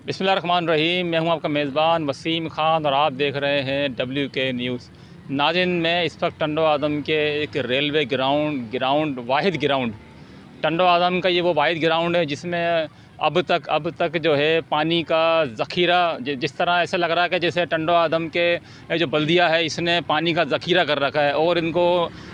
बिस्मिल्लाहिर्रहमानिर्रहीम। मैं हूं आपका मेज़बान वसीम ख़ान और आप देख रहे हैं WK न्यूज़। नाज़रीन, मैं इस वक्त टंडो आदम के एक रेलवे ग्राउंड वाहिद ग्राउंड टंडो आदम का ये वो वाहिद ग्राउंड है जिसमें अब तक जो है पानी का ज़ख़ीरा जिस तरह ऐसा लग रहा है कि जैसे टंडो आदम के जो बल्दिया है इसने पानी का ज़ख़ीरा कर रखा है और इनको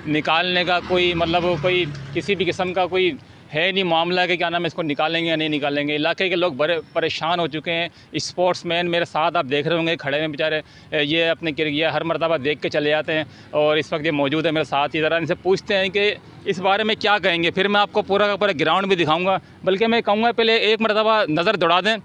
निकालने का कोई किसी भी किस्म का कोई है नहीं मामला कि क्या नाम है इसको निकालेंगे या नहीं निकालेंगे। इलाके के लोग बड़े परेशान हो चुके हैं। स्पोर्ट्समैन मेरे साथ आप देख रहे होंगे खड़े हैं बेचारे, ये अपने क्रिकेट हर मरतबा देख के चले जाते हैं और इस वक्त ये मौजूद है मेरे साथ ही। ज़रा इनसे पूछते हैं कि इस बारे में क्या कहेंगे, फिर मैं आपको पूरा का पूरा ग्राउंड भी दिखाऊंगा। बल्कि मैं कहूँगा पहले एक मरतबा नज़र दौड़ा दें,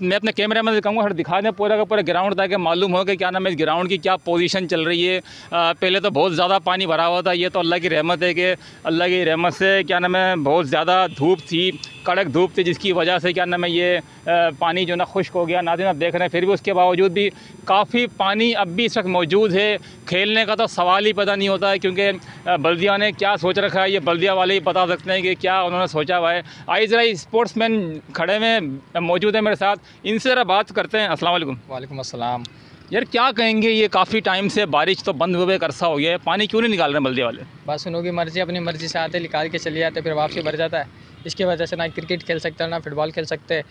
मैं अपने कैमरे में दिखाऊँगा, हर दिखा दें पूरा का पूरा ग्राउंड ताकि मालूम हो कि क्या नाम है इस ग्राउंड की क्या पोजीशन चल रही है। पहले तो बहुत ज़्यादा पानी भरा हुआ था, ये तो अल्लाह की रहमत है कि अल्लाह की रहमत से क्या नाम है बहुत ज़्यादा धूप थी, कड़क धूप थी, जिसकी वजह से क्या नाम है ये पानी जो ना खुश्क हो गया। नाज़रीन आप देख रहे हैं, फिर भी उसके बावजूद भी काफ़ी पानी अब भी इस वक्त मौजूद है। खेलने का तो सवाल ही पता नहीं होता है क्योंकि बल्दिया ने क्या सोच रखा है ये बल्दिया वाले ही बता सकते हैं कि क्या उन्होंने सोचा हुआ है। आइए ज़रा स्पोर्ट्समैन खड़े में मौजूद है मेरे साथ, इनसे ज़रा बात करते हैं। अस्सलाम वालेकुम। वालेकुम अस्सलाम। यार क्या कहेंगे, ये काफ़ी टाइम से बारिश तो बंद हुए अरसा हो गया है, पानी क्यों नहीं निकाल रहे हैं बल्दिया वाले? बस उनकी मर्ज़ी, अपनी मर्ज़ी से आते निकाल के चले जाते, फिर वापसी भर जाता है। इसकी वजह से ना क्रिकेट खेल सकते हैं ना फुटबॉल खेल सकते,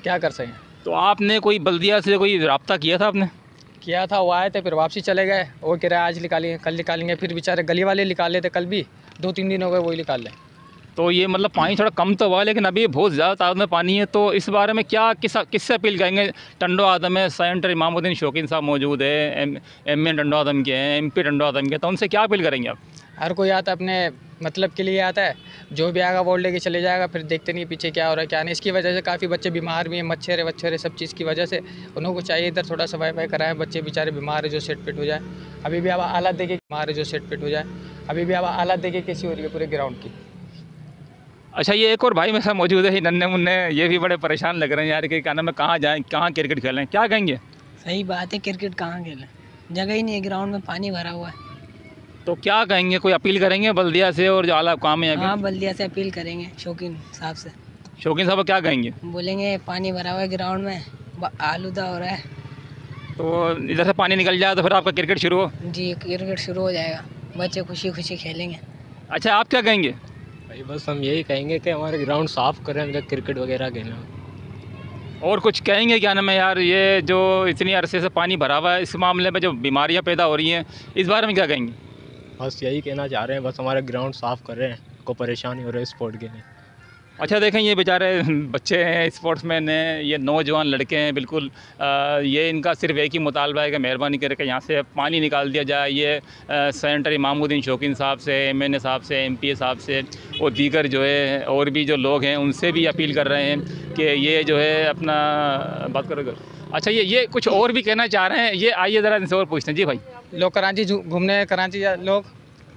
क्या कर सकें। तो आपने कोई बल्दिया से कोई रब्ता किया था? आपने किया था, वो आए थे फिर वापसी चले गए। वो कह रहे आज निकालेंगे कल निकालेंगे, फिर बेचारे गली वाले निकाल लेते, कल भी 2-3 दिन हो गए वही निकाल लें। तो ये मतलब पानी थोड़ा कम तो हुआ लेकिन अभी बहुत ज़्यादा तादाद में पानी है। तो इस बारे में क्या किससे अपील करेंगे? टंडो आदम में सेनेटर इमामुद्दीन शौकीन साहब मौजूद है, एम टंडो आदम के हैं, MP टंडो आदम के, तो उनसे क्या अपील करेंगे आप? हर कोई आता है अपने मतलब के लिए आता है, जो भी आएगा वोट लेके चले जाएगा, फिर देखते नहीं पीछे क्या हो रहा है क्या नहीं। इसकी वजह से काफ़ी बच्चे बीमार भी हैं, मच्छर सब चीज़ की वजह से उन्होंने को चाहिए इधर थोड़ा सा वाई कराएं। बच्चे बेचारे बीमार है जो सेट पिट हो जाए। अभी भी अब हालत देखे बीमार है जो सेट पिट हो जाए। अभी भी अब हालत देखे कैसी हो रही है पूरे ग्राउंड की। अच्छा, ये एक और भाई मेरे साथ मौजूद है, नन्हे मुन्ने, ये भी बड़े परेशान लग रहे हैं यार कि क्या नाम है कहाँ जाएँ, कहाँ क्रिकेट खेलें, क्या कहेंगे? सही बात है, क्रिकेट कहाँ खेलें, जगह ही नहीं है, ग्राउंड में पानी भरा हुआ है। तो क्या कहेंगे, कोई अपील करेंगे बल्दिया से और जो आला काम है? हाँ, बल्दिया से अपील करेंगे, शौकीन साहब से। शौकीन साहब क्या कहेंगे? बोलेंगे पानी भरा हुआ है ग्राउंड में, आलूदा हो रहा है, तो इधर से पानी निकल जाए तो फिर आपका क्रिकेट शुरू हो? जी, क्रिकेट शुरू हो जाएगा, बच्चे खुशी खुशी खेलेंगे। अच्छा, आप क्या कहेंगे? भाई बस हम यही कहेंगे कि हमारे ग्राउंड साफ़ करें, मतलब क्रिकेट वगैरह खेलें। और कुछ कहेंगे क्या नाम है यार, ये जो इतनी अरसे से पानी भरा हुआ है, इस मामले में जो बीमारियां पैदा हो रही हैं, इस बारे में क्या कहेंगे? बस यही कहना चाह रहे हैं, बस हमारा ग्राउंड साफ़ कर रहे हैं, को परेशानी हो रही है स्पोर्ट के लिए। अच्छा देखें, ये बेचारे बच्चे हैं, स्पोर्ट्समैन हैं, ये नौजवान लड़के हैं, बिल्कुल ये इनका सिर्फ एक ही मुतालबा है कि मेहरबानी करके यहाँ से पानी निकाल दिया जाए। ये सेनेटर इमामुद्दीन शौकीन साहब से, MNA साहब से, MP साहब से और दीगर जो है और भी जो लोग हैं उनसे भी अपील कर रहे हैं कि ये जो है अपना बात करो। अच्छा, ये कुछ और भी कहना चाह रहे हैं, ये आइए ज़रा इनसे और पूछते हैं। जी भाई, लोग कराची घूमने लोग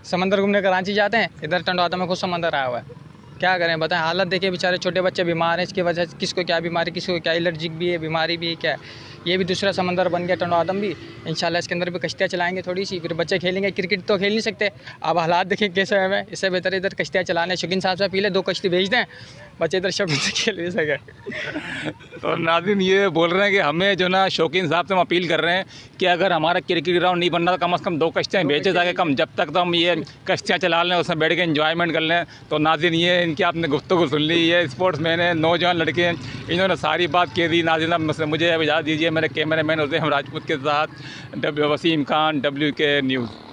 समंदर घूमने कराची जाते हैं, इधर टंडो आदम में खुद समंदर आया हुआ है। क्या करें बताएं, हालत देखिए, बेचारे छोटे बच्चे बीमार हैं। इसकी वजह से किसको क्या बीमारी, किसको क्या एलर्जिक भी है, बीमारी भी है, क्या है। ये भी दूसरा समंदर बन गया टंडो आदम भी। इंशाल्लाह इसके अंदर भी कश्तियाँ चलाएंगे थोड़ी सी, फिर बच्चे खेलेंगे। क्रिकेट तो खेल नहीं सकते, अब हालात देखें कैसे है। इससे बेहतर इधर कश्तियाँ चलाने, शौकीन साहब से पहले 2 कश्ती भेज दें, बच्चे इधर शौकीन से खेल भी सके। तो नाज़रीन ये बोल रहे हैं कि हमें जो ना शौकीन साहब से हम अपील कर रहे हैं कि अगर हमारा क्रिकेट ग्राउंड नहीं बनना तो कम से कम 2 कश्तियाँ भेजे ताकि कम जब तक तो हम ये कश्तियाँ चला लें, उसमें बैठ के एंजॉयमेंट कर लें। तो नाज़रीन ये इनकी आपने गुफ्तगू सुन ली, ये स्पोर्ट्समैन है, नौजवान लड़के हैं, इन्होंने सारी बात कह दी। नाज़रीन अब मुझे अब इजाज़त दीजिए, मेरे कैमरामैन होते हैं राजपूत के साथ वसीम खान, WK न्यूज़।